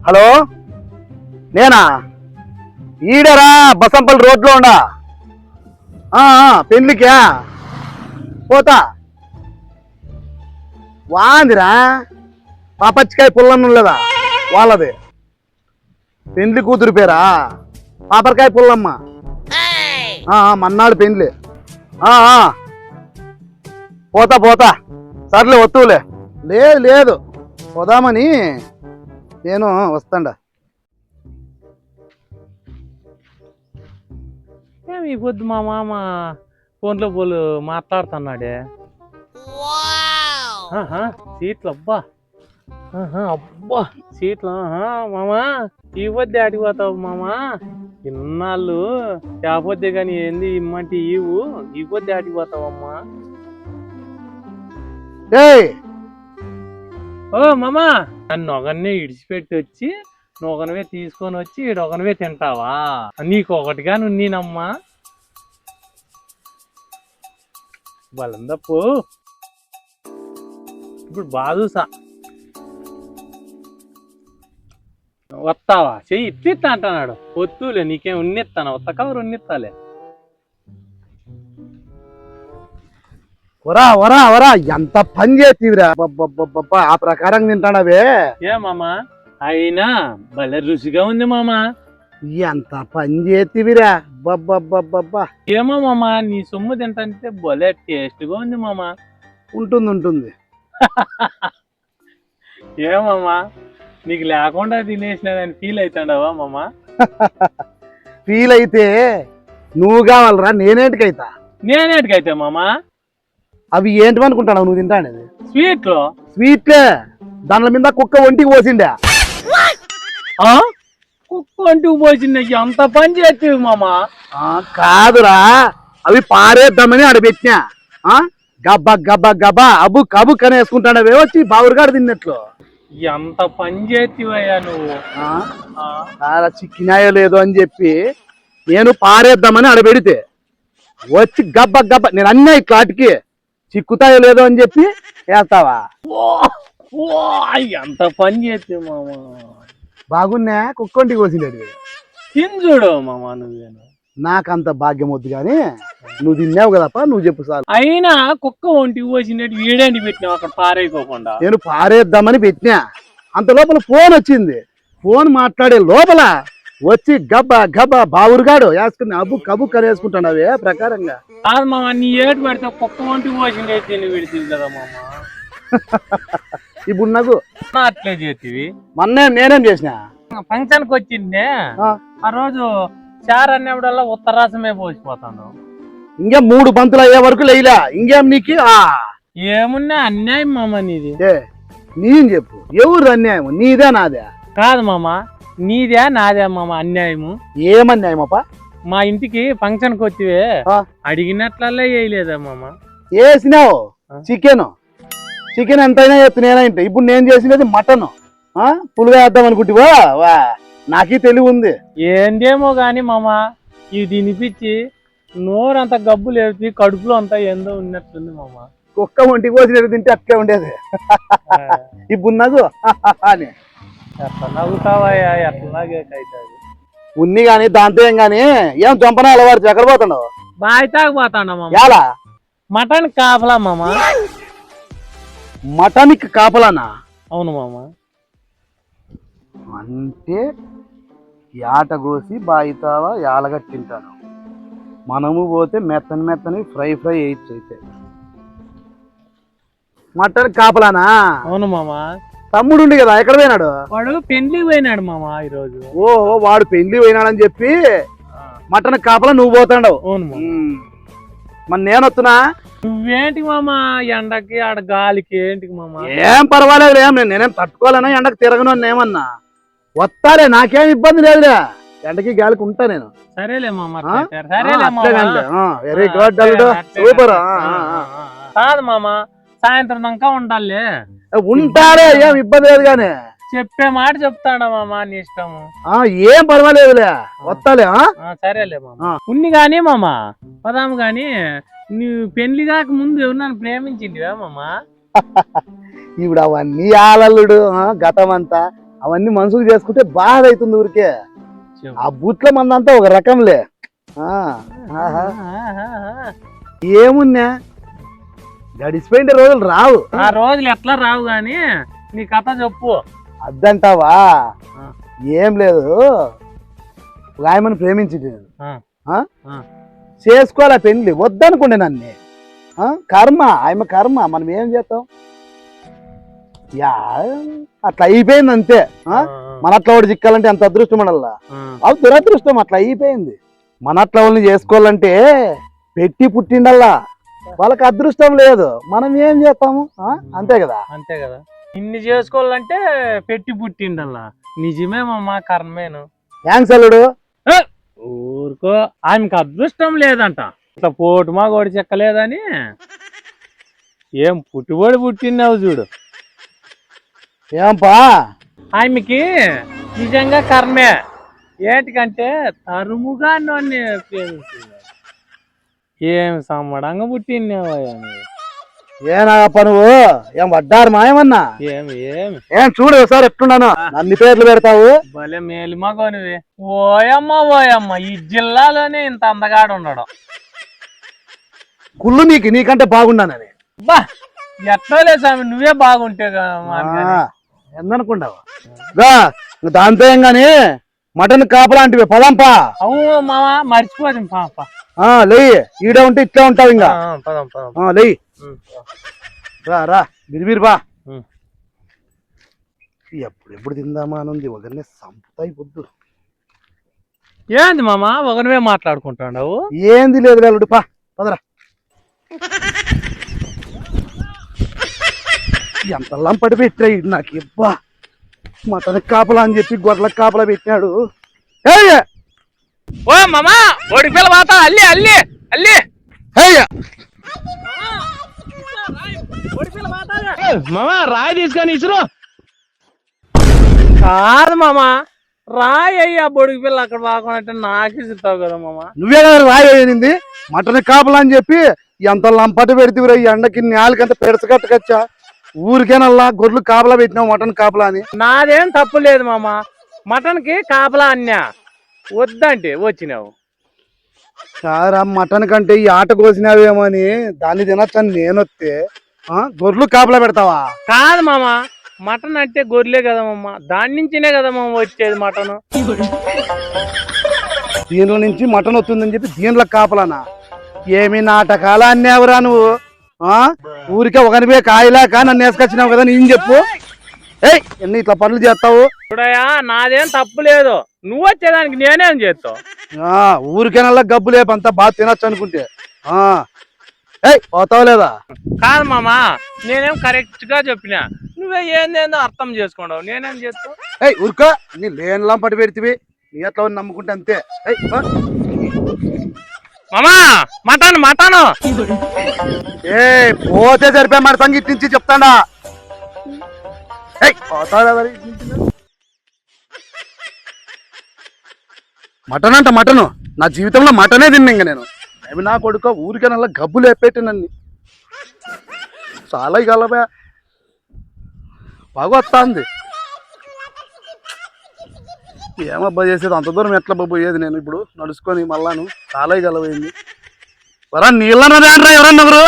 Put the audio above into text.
Hello నేనా ఈడరా బసంపల్లి రోడ్లో ఉండా పెళ్ళికా పోతా వాందిరా పాపచ్చికాయ పుల్లన్ను లేదా వాళ్ళది పెండ్లి కూతురు పేరా పాపరకాయ పుల్లమ్మ మన్నాడు పెండ్లి పోతా పోతా సర్లే వస్తువులే లేదు లేదు పోదామని నేను వస్తాండా. ఈ పొద్దు మా మామ ఫోన్లో పోలు మాట్లాడుతున్నాడే. సీట్లు అబ్బా అబ్బా సీట్లు మామా ఈ పొద్దు ఆడిపోతావు మామా, ఇన్నాళ్ళు కాకపోతే కానీ ఏంది ఇమ్మంటే ఇవు ఈ పొద్దు ఆడిపోతావమ్మా. ఓ మామా నన్ను ఒకనే ఇడిచిపెట్టి వచ్చి నువ్వు ఒకనివే తీసుకొని వచ్చి ఒకనివే తింటావా? నీకు ఒకటిగా నేనమ్మా వాళ్ళందప్పు ఇప్పుడు బాదుసా వస్తావా చెయ్యి ఇట్టిస్తా అంటున్నాడు. వద్దులే నీకేం ఉన్నిస్తాను, వస్తా కవరు ఉన్నిస్తాలే. వరా వరా వరా ఎంత పని చేతివిరా ఆ ప్రకారం తింటానవే. ఏమమ్మా అయినా భలే రుచిగా ఉంది మామా. ఎంత పని చేతివిరా బబ్బబ్బబ్బబ్బా. ఏమో మామా నీ సొమ్ము తింటే భలే టేస్ట్గా ఉంది మామా. ఉంటుంది ఉంటుంది. ఏమమ్మా నీకు లేకుండా తినేసినాదని ఫీల్ అవుతాడావా మామా? ఫీల్ అయితే నువ్వు కావాలరా, నేనేటికైతా? నేనేటికైతే మామా? అవి ఏంటివనుకుంటావు నువ్వు తింటానేది? స్వీట్లు. స్వీట్లే, దాని మీద కుక్క ఒంటికి పోసిండా. కుక్క ఒంటికి పోసిండే అంత పని చేస్తేవి మామా? కాదురా, అవి పారేద్దామని ఆడ పెట్టినా. గబ్బా గబ్బా గబ్బా అబు కబు కనేసుకుంటాడవే వచ్చి బావురుగాడు తిన్నట్లు. ఎంత పని చేతివయ్యా నువ్వు. చిక్కినాయో లేదో అని చెప్పి నేను పారేద్దామని ఆడ పెడితే వచ్చి గబ్బా గబ్బా నేను అన్నీ కాటికి చిక్కుతాయో లేదో అని చెప్పి వేస్తావా? ఎంత పని చేస్తే మామా. బాగున్నా కుక్కొంటికి కోసిండేది. తిని చూడు మామా నువ్వేను. నాకంత భాగ్యం వద్దు కానీ నువ్వు తిన్నావు కదప్ప, నువ్వు చెప్పు చాలు. అయినా కుక్క ఒంటికి పోసినట్టు వీడేంటి పెట్టినావు అక్కడ పారేయకోకుండా? నేను పారేద్దామని పెట్టినా, అంత లోపల ఫోన్ వచ్చింది. ఫోన్ మాట్లాడే లోపల వచ్చి గబ్బా గబ్బా బావురుగాడు వేసుకుని అబు కబు కనేసుకుంటాడవే ప్రకారంగా. కాదు మామ, నీ ఏటు పెడితే కుక్క ఒంటికి పోసిండే తిని విడిచింది కదా మామ. ఇప్పుడు నాకు అట్లే చేతివి. మొన్నే నేనేం చేసిన ఫంక్షన్కి వచ్చిందే ఆ రోజు చార్ అన్నప్పుడల్లా ఉత్తరాసమే పోసిపోతాను. ఇంకేం 3 బంతులు అయ్యే వరకు లేలా. ఇంకేం నీకు ఏమున్నా అన్యాయం మామ నీది. నేను చెప్పు, ఎవరు అన్యాయం? నీదే నాదే? కాదు మామ, నీదే నాదే మామ అన్యాయము. ఏమన్యాయమప్ప? మా ఇంటికి ఫంక్షన్కి వచ్చివే అడిగినట్లల్లా వేయలేదా మామ? వేసినావు చికెన్ ఎంతైనా నేనే. ఇప్పుడు నేను చేసినది మటన్. పులుగా వేద్దాం అనుకుంటువా? నాకే తెలివి ఉంది. ఏందేమో గాని మామ, ఇవి తినిపించి నోరంత గబ్బు లేపి కడుపులో అంతా ఏందో ఉన్నట్టుంది మామ. కుక్క ఒంటికి పోసినట్టు తింటే అట్లే ఉండేది. ఇప్పుడు నాకు ఎట్లా నవ్వుతావయ్యా, ఎట్లాగే అవుతుంది ఉన్ని గాని దాంతో ఏం గాని ఏం చంపన అలవాటు. ఎక్కడ పోతున్నావు? బాయ్ తాగిపోతాడా మామ? ఎలా మటన్ కాపలా మామ? మటన్కి కాపలానా? అవును మామ. అంటే యాట కోసి బాయితావా యాలగట్టింటాను. మనము పోతే మెత్తని ఫ్రై వేయచ్చు. అయితే మటన్ కాపలానా? అవును మామ. తమ్ముడు ఉండి కదా, ఎక్కడ పోయినాడు? వాడు పెళ్లికి పోయినాడు మామ ఈరోజు. ఓహో, వాడు పెళ్లి పోయినాడని చెప్పి మటన్ కాపలా నువ్వు పోతాండవు. అవును. మరి నేను వస్తున్నా. నువ్వేంటి మామ ఎండకి ఆడ గాలికి ఏంటికి మామ? ఏం పర్వాలేదు, నేనేం తట్టుకోలేనా ఎండకు తిరగను ఏమన్నా. వస్తాలే, నాకేం ఇబ్బంది లేదులే. ఎండకి గాలికి ఉంటా నేను. సరేలే మామ. వెరీ గుడ్ అల్లుడు, సూపర్. కాదు మామ, సాయంత్రం దాకా ఉండాలి. ఉంటారే, ఏం ఇబ్బంది లేదు కానీ. చెప్పే మాట చెప్తాడా మామ, నీ ఇష్టము. ఏం పర్వాలేదులే, వస్తాలే. సరేలే మామ. ఉన్ని గాని మామ పదాము గాని, నువ్వు పెళ్లి కాక ముందు ఎవరు ప్రేమించిందివా మామ? ఇప్పుడు అవన్నీ ఆలల్లుడు గతం అంతా అవన్నీ మనసుకు చేసుకుంటే బాధ అవుతుంది ఊరికే. ఆ బూట్ల మందంతా ఒక రకంలే. ఆహా. ఏమున్నా గడిచిపోయిన రోజులు రావు. ఆ రోజులు ఎట్లా రావు గాని నీ కథ చెప్పు. అద్దంటావా? ఏం లేదు, ఒక ఆయమని ప్రేమించింది నేను. చేసుకోవాలా పెళ్లి, వద్దనుకుండే నన్ను. కర్మ, ఆయమ కర్మ, మనం ఏం చేస్తాం? యా అట్లా అయిపోయింది అంతే. మన అట్లా వాడు చిక్కాలంటే అంత అదృష్టం మనల్లా, అది దురదృష్టం. అట్లా అయిపోయింది. మన అట్లా వాళ్ళని చేసుకోవాలంటే పెట్టి పుట్టిండల్లా, వాళ్ళకి అదృష్టం లేదు. మనం ఏం చేస్తాము? అంతే కదా. అంతే కదా. ఇన్ని చేసుకోవాలంటే పెట్టి పుట్టిండల్లా. నిజమే మామ, కర్మేను. థ్యాంక్స్ అల్లుడు. ఊరుకో, ఆమెకి అదృష్టం లేదంట. ఇట్లా పోటు మా గోడి చెక్కలేదని ఏం పుట్టుబడి పుట్టినావు చూడు. ఏంపా ఆమెకి నిజంగా కర్మే. ఏంటికంటే తరుముగా నన్ను ప్రేమించింది. ఏం సమ్మడంగా పుట్టినావయ్యా నువ్వు. ఏనాగప్ప నువ్వు? ఏం వడ్డారు మాయమన్నా? ఏమి ఏమి ఏం చూడు సార్ ఎట్టున్నాను. అన్ని పేర్లు పెడతావు. భలే మేలుమా కొనివి. ఓయమ్మ ఈ జిల్లాలోనే ఇంత అందగాడు ఉండడు. కుళ్ళు నీకంటే బాగున్నానని. బా ఎట్లా లేదు స్వామి, నువ్వే బాగుంటే ఎందనుకుంటావు? దాంతో ఏం గాని మటన్ కాపలాంటివి పదంపా. అవును మామ, మర్చిపోదు పాప. లేయి, ఈడ ఉంటే ఇట్లా ఉంటావు ఇంకా. పదం లేయి, రా బిరిబిరి బా. ఎప్పుడు తిందామా అని ఉంది. ఒకరినే సంపుతాయి పొద్దు. ఏంది మామ ఒకనివే మాట్లాడుకుంటావు? ఏంది లేదు లేడు, పా పదరా. ఎంత లంపటి పెట్టాయి నాకు. ఇబ్బా మటన్ కాపలా అని చెప్పి గొర్రెలకు కాపలా పెట్టినాడు. ఓ మామ ఒడి పిల్ల వాత అల్లి అల్లి అల్లి. మామ రాయి తీసుకొని ఇసురు. కాదు మామ, రాయి అయ్యా బొడికి పిల్ల అక్కడ బాగుంటే నాకే ఇస్తావు కదా మామ. నువ్వే కదా రాయి అయ్యింది. మటన్ కాపలా అని చెప్పి ఎంత లంపటి పెడితే ఈ ఎండకి నేలకంత పెడసగట్టకచ్చా. ఊరికేనల్లా గొర్రెలు కాపలా పెట్టినావు మటన్ కాపలా అని. నాదేం తప్పు లేదు మామ, మటన్ కి కాపలా అన్నా వద్దంటే వచ్చినావు. కారా మటన్ కంటే ఈ ఆట కోసినావేమో అని దాన్ని తినచ్చని నేనొస్తే గొర్రెలు కాపలా పెడతావా? కాదు మామ, మటన్ అంటే గొర్రెలే కదా మామ, దాని నుంచినే కదా మామ వచ్చేది మటన్. దీనిలో నుంచి మటన్ వస్తుందని చెప్పి దీనిలో కాపలానా? ఏమి నాటకాలా అన్నావురా నువ్వు? ఊరికే ఒకనివే కాయలాక నన్ను వేసుకొచ్చినావు కదా. నేను చెప్పు, ఎన్ని ఇట్లా పనులు చేస్తావు? చూడయా, నాదేం తప్పు లేదు, నువ్వు వచ్చేదానికి నేనేం చేస్తావు? ఊరికేనల్లా గబ్బు లేపంతా బాగా తినొచ్చు అనుకుంటే పోతావు లేదా? కాదు మామ, నేనేం కరెక్ట్ గా చెప్పినా, నువ్వే ఏందేందో అర్థం చేసుకున్నావు. నేనేం చేస్తావు? ఊరుకో, నీ లేనిలా పడి పెడితే నీ ఎట్లా నమ్ముకుంటే అంతే. మామా మటన్ మటన్ పోతే సరిపోయి మన సంగీత నుంచి చెప్తాడా. మటన్ అంట మటను, నా జీవితంలో మటనే తిన్నా. ఇంక నేను అవి నా కొడుక ఊరికే నల్ల గబ్బులు ఎప్పెట్టి నన్ను చాలా గలబా బాగా వస్తుంది. ఏమబ్బా చేసేది అంత దూరం ఎట్లా పోయేది నేను ఇప్పుడు నడుచుకొని మళ్ళాను చాలా గలవైంది. వరా నీళ్ళ ఎవరన్నా ఎవరు